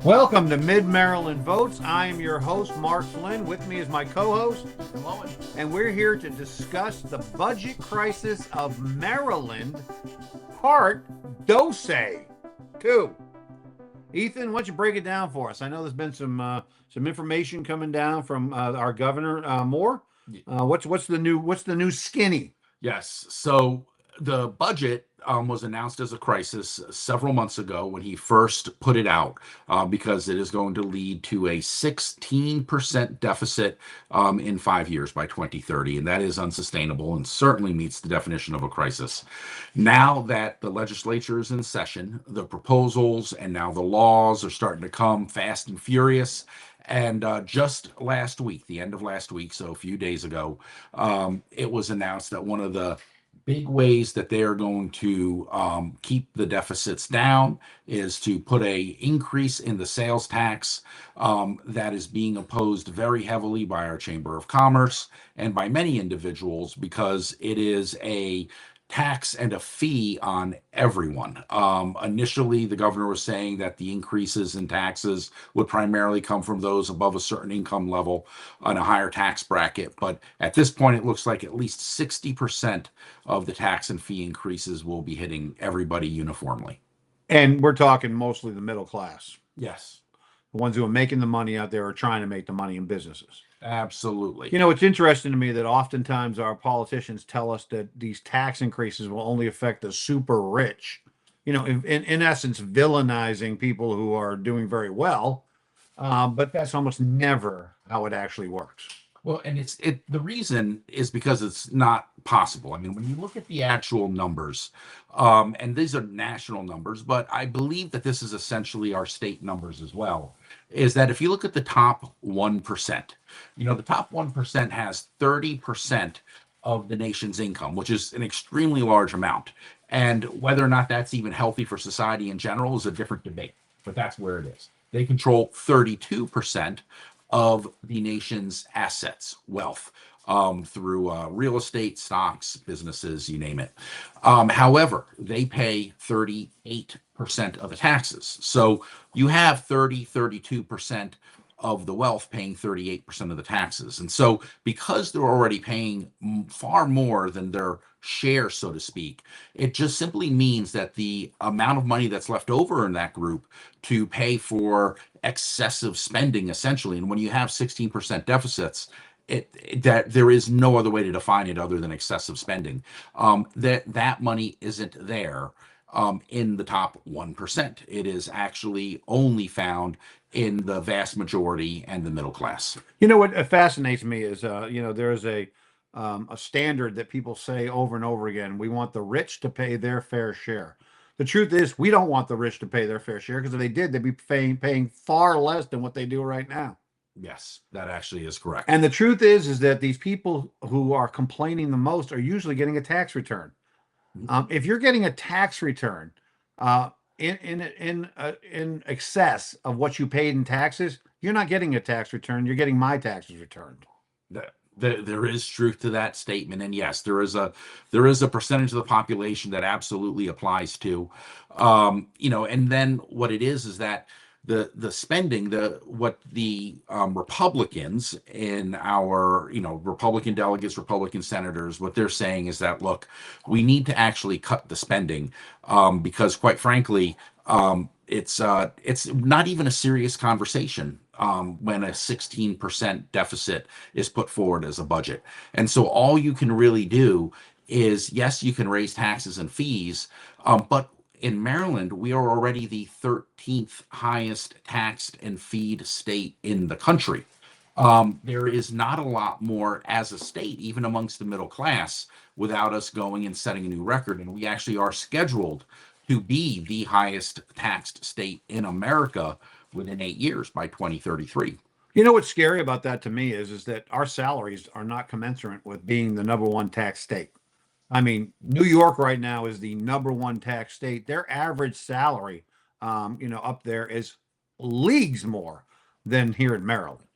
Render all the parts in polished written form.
Welcome to Mid-Maryland Votes. I am your host, Mark Flynn. With me is my co-host, and we're here to discuss the budget crisis of Maryland, part Dose 2. Ethan, why don't you break it down for us? I know there's been some information coming down from our governor Moore. What's the new skinny? Yes. So the budget was announced as a crisis several months ago when he first put it out, because it is going to lead to a 16% deficit in 5 years by 2030. And that is unsustainable and certainly meets the definition of a crisis. Now that the legislature is in session, the proposals and now the laws are starting to come fast and furious. And just last week, the end of last week, so a few days ago, it was announced that one of the big ways that they are going to keep the deficits down is to put a increase in the sales tax that is being opposed very heavily by our Chamber of Commerce and by many individuals because it is a tax and a fee on everyone. Initially, the governor was saying that the increases in taxes would primarily come from those above a certain income level on a higher tax bracket. But at this point, it looks like at least 60% of the tax and fee increases will be hitting everybody uniformly. And we're talking mostly the middle class, Yes, the ones who are making the money out there or trying to make the money in businesses. absolutely. You know, it's interesting to me that oftentimes our politicians tell us that these tax increases will only affect the super rich, in essence, villainizing people who are doing very well. But that's almost never how it actually works. Well, and the reason is because it's not possible. I mean, when you look at the actual numbers, and these are national numbers, but I believe that this is essentially our state numbers as well, is that if you look at the top 1%, the top 1% has 30% of the nation's income, which is an extremely large amount. And whether or not that's even healthy for society in general is a different debate, but that's where it is. They control 32% of the nation's assets, wealth, through real estate, stocks, businesses, you name it. However, they pay 38% of the taxes. So you have 32% of the wealth paying 38% of the taxes. And so because they're already paying far more than their share, so to speak, it just simply means that the amount of money that's left over in that group to pay for excessive spending, essentially, and when you have 16% deficits, that there is no other way to define it other than excessive spending. That money isn't there in the top 1%. It is actually only found in the vast majority and the middle class. You know what fascinates me is, there's a standard that people say over and over again. We want the rich to pay their fair share. The truth is, we don't want the rich to pay their fair share because if they did, they'd be paying far less than what they do right now. Yes, that actually is correct. And the truth is that these people who are complaining the most are usually getting a tax return. If you're getting a tax return uh, in excess of what you paid in taxes, you're not getting a tax return. You're getting my taxes returned. There is truth to that statement, and yes, there is a percentage of the population that absolutely applies to, and then what it is that the spending, what the Republicans in our Republican delegates, Republican senators, what they're saying is that, look, we need to actually cut the spending, because quite frankly, it's not even a serious conversation when a 16% deficit is put forward as a budget. And so all you can really do is, yes, you can raise taxes and fees, but in Maryland, we are already the 13th highest taxed and feed state in the country. There is not a lot more as a state, even amongst the middle class, without us going and setting a new record. And we actually are scheduled to be the highest taxed state in America within 8 years by 2033. You know what's scary about that to me is that our salaries are not commensurate with being the number one tax state. I mean, New York right now is the number one tax state. Their average salary, up there is leagues more than here in Maryland.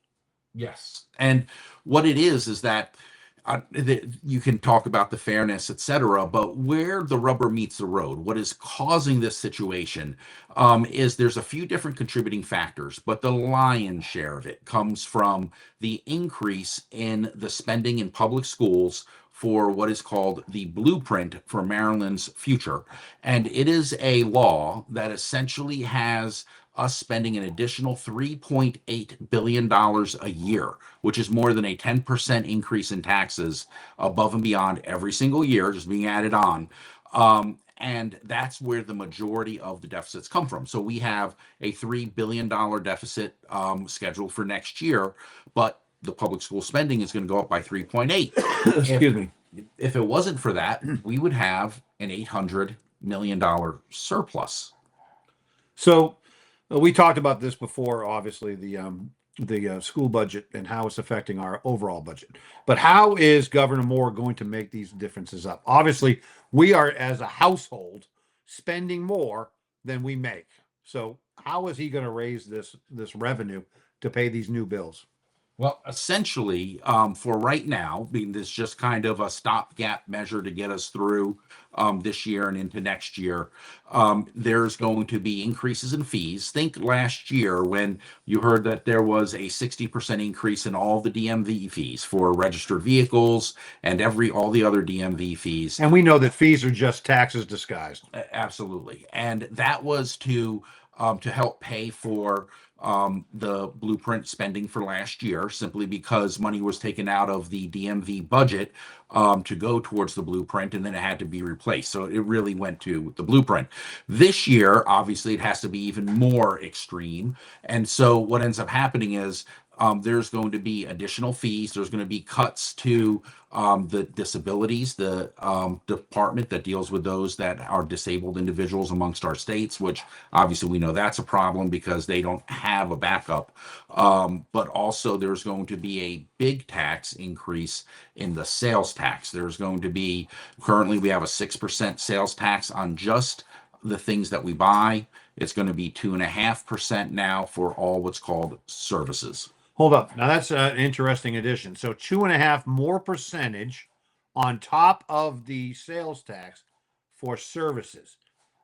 Yes. And what it is that You can talk about the fairness, etc., but where the rubber meets the road, what is causing this situation is there's a few different contributing factors, but the lion's share of it comes from the increase in the spending in public schools for what is called the blueprint for Maryland's future. And it is a law that essentially has us spending an additional $3.8 billion a year, which is more than a 10% increase in taxes above and beyond every single year, just being added on. And that's where the majority of the deficits come from. So we have a $3 billion deficit scheduled for next year, but the public school spending is going to go up by 3.8. Excuse me. If it wasn't for that, we would have an $800 million surplus. So we talked about this before, obviously, the school budget and how it's affecting our overall budget. But how is Governor Moore going to make these differences up? Obviously, we are, as a household, spending more than we make. So how is he going to raise this revenue to pay these new bills? Well, essentially, for right now, being this just kind of a stopgap measure to get us through this year and into next year, there's going to be increases in fees. Think last year when you heard that there was a 60% increase in all the DMV fees for registered vehicles and all the other DMV fees. And we know that fees are just taxes disguised. Absolutely. And that was to help pay for the blueprint spending for last year, simply because money was taken out of the DMV budget to go towards the blueprint, and then it had to be replaced. So it really went to the blueprint. This year, obviously, it has to be even more extreme. And so what ends up happening is there's going to be additional fees. There's going to be cuts to the disabilities, the department that deals with those that are disabled individuals amongst our states, which obviously we know that's a problem because they don't have a backup. But also there's going to be a big tax increase in the sales tax. There's going to be, currently we have a 6% sales tax on just the things that we buy. It's going to be 2.5% now for all what's called services. Hold up. Now that's an interesting addition. So 2.5% more on top of the sales tax for services.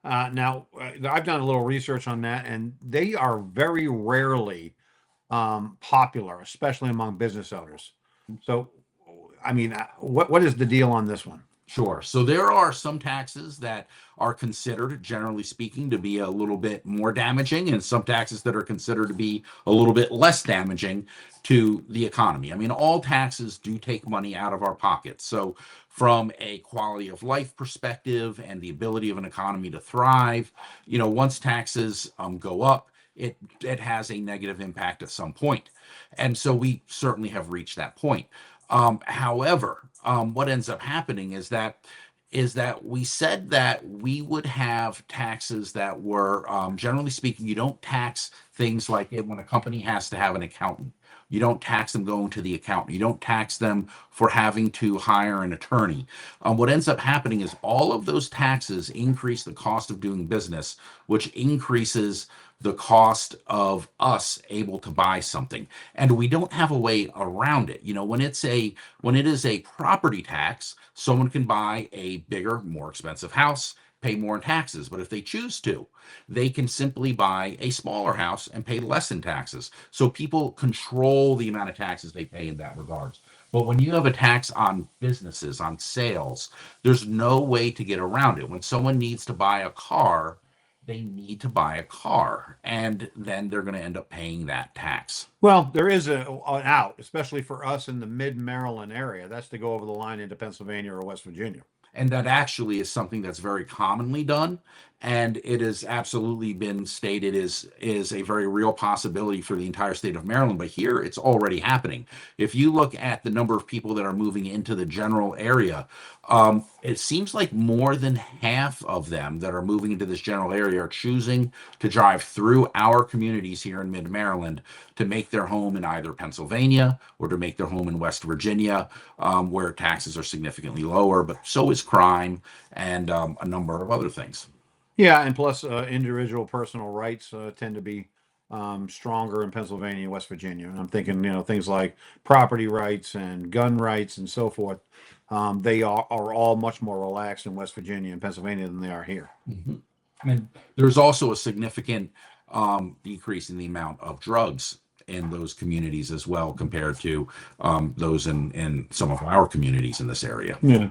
Now, I've done a little research on that, and they are very rarely popular, especially among business owners. So, I mean, what is the deal on this one? Sure. So there are some taxes that are considered, generally speaking, to be a little bit more damaging, and some taxes that are considered to be a little bit less damaging to the economy. I mean, all taxes do take money out of our pockets. So from a quality of life perspective and the ability of an economy to thrive, once taxes go up, it has a negative impact at some point. And so we certainly have reached that point. However, what ends up happening is that we said that we would have taxes that were, generally speaking, you don't tax things like when a company has to have an accountant. You don't tax them going to the accountant. You don't tax them for having to hire an attorney. What ends up happening is all of those taxes increase the cost of doing business, which increases the cost of us able to buy something. And we don't have a way around it. When it is a property tax, someone can buy a bigger, more expensive house, pay more in taxes. But if they choose to, they can simply buy a smaller house and pay less in taxes. So people control the amount of taxes they pay in that regards. But when you have a tax on businesses, on sales, there's no way to get around it. When someone needs to buy a car, they need to buy a car, and then they're going to end up paying that tax. Well, there is an out, especially for us in the mid-Maryland area. That's to go over the line into Pennsylvania or West Virginia. And that actually is something that's very commonly done. And it has absolutely been stated is a very real possibility for the entire state of Maryland. But here it's already happening. If you look at the number of people that are moving into the general area, it seems like more than half of them that are moving into this general area are choosing to drive through our communities here in mid-Maryland to make their home in either Pennsylvania or to make their home in West Virginia, where taxes are significantly lower, but so is crime and a number of other things. Yeah, and plus individual personal rights tend to be stronger in Pennsylvania and West Virginia. And I'm thinking, things like property rights and gun rights and so forth. They are all much more relaxed in West Virginia and Pennsylvania than they are here. Mm-hmm. And there's also a significant decrease in the amount of drugs in those communities as well compared to those in some of our communities in this area. Yeah.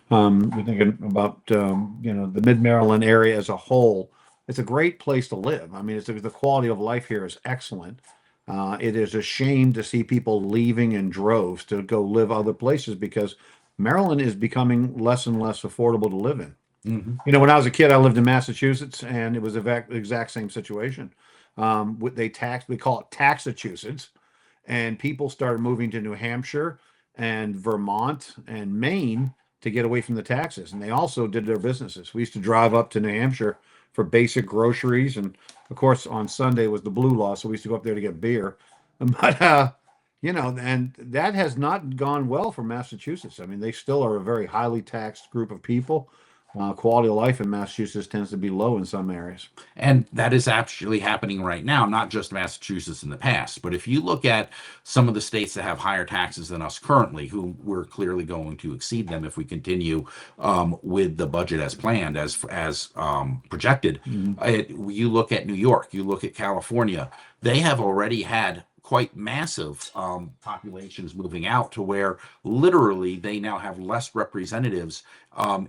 We're thinking about, the Mid-Maryland area as a whole. It's a great place to live. I mean, the quality of life here is excellent. It is a shame to see people leaving in droves to go live other places because Maryland is becoming less and less affordable to live in. Mm-hmm. When I was a kid, I lived in Massachusetts, and it was the exact same situation. We call it Taxachusetts, and people started moving to New Hampshire and Vermont and Maine to get away from the taxes. And they also did their businesses. We used to drive up to New Hampshire for basic groceries. And of course, on Sunday was the blue law. So we used to go up there to get beer. But, and that has not gone well for Massachusetts. I mean, they still are a very highly taxed group of people. Quality of life in Massachusetts tends to be low in some areas. And that is actually happening right now, not just Massachusetts in the past. But if you look at some of the states that have higher taxes than us currently, who we're clearly going to exceed them if we continue with the budget as planned, as projected. Mm-hmm. You look at New York, you look at California, they have already had quite massive populations moving out to where literally they now have less representatives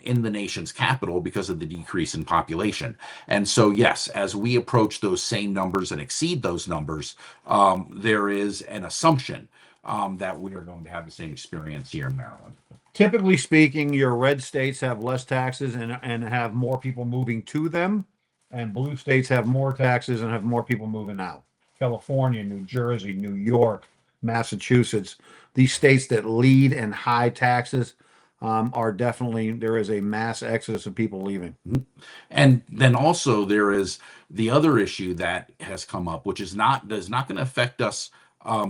in the nation's capital because of the decrease in population. And so, yes, as we approach those same numbers and exceed those numbers, there is an assumption that we are going to have the same experience here in Maryland. Typically speaking, your red states have less taxes and have more people moving to them, and blue states have more taxes and have more people moving out. California, New Jersey, New York, Massachusetts, these states that lead in high taxes are definitely, there is a mass exodus of people leaving. And then also there is the other issue that has come up, which is not going to affect us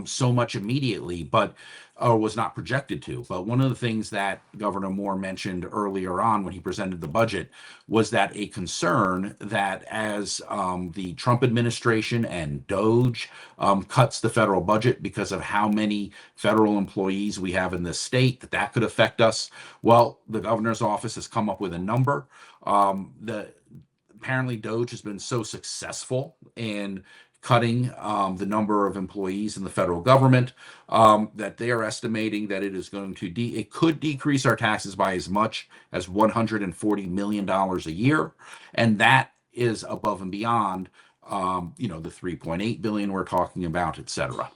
so much immediately, but was not projected to. But one of the things that Governor Moore mentioned earlier on when he presented the budget was that a concern that as the Trump administration and DOGE cuts the federal budget because of how many federal employees we have in this state, that could affect us. Well, the governor's office has come up with a number. Apparently DOGE has been so successful in cutting the number of employees in the federal government that they are estimating that it could decrease our taxes by as much as $140 million a year. And that is above and beyond, the $3.8 billion we're talking about, et cetera.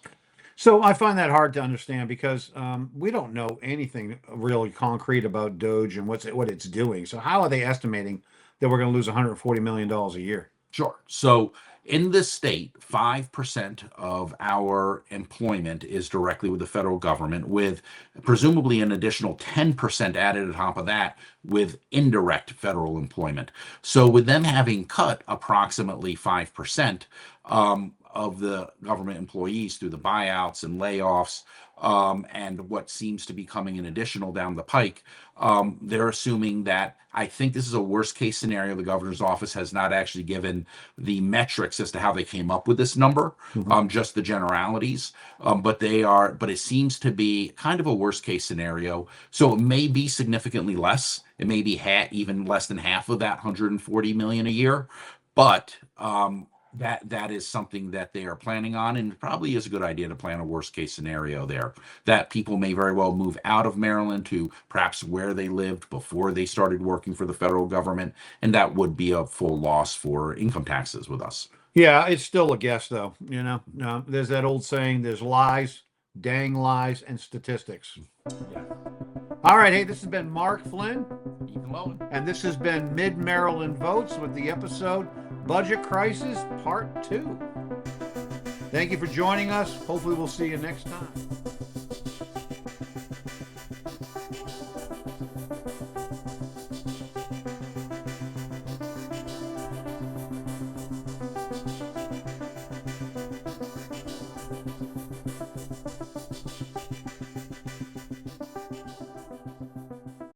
So I find that hard to understand because we don't know anything really concrete about DOGE and what it's doing. So how are they estimating that we're going to lose $140 million a year? Sure. So in this state, 5% of our employment is directly with the federal government, with presumably an additional 10% added on top of that with indirect federal employment. So with them having cut approximately 5% of the government employees through the buyouts and layoffs, and what seems to be coming in additional down the pike, they're assuming that, I think this is a worst case scenario. The governor's office has not actually given the metrics as to how they came up with this number, just the generalities. But it seems to be kind of a worst case scenario. So it may be significantly less. It may be even less than half of that 140 million a year. But that is something that they are planning on, and it probably is a good idea to plan a worst case scenario there, that people may very well move out of Maryland to perhaps where they lived before they started working for the federal government, and that would be a full loss for income taxes with us. Yeah, it's still a guess though. There's that old saying, there's lies, dang lies, and statistics. Yeah. All right, hey, this has been Mark Flynn. Ethan Lowen. And this has been Mid-Maryland Votes with the episode Budget Crisis Part 2. Thank you for joining us. Hopefully we'll see you next time.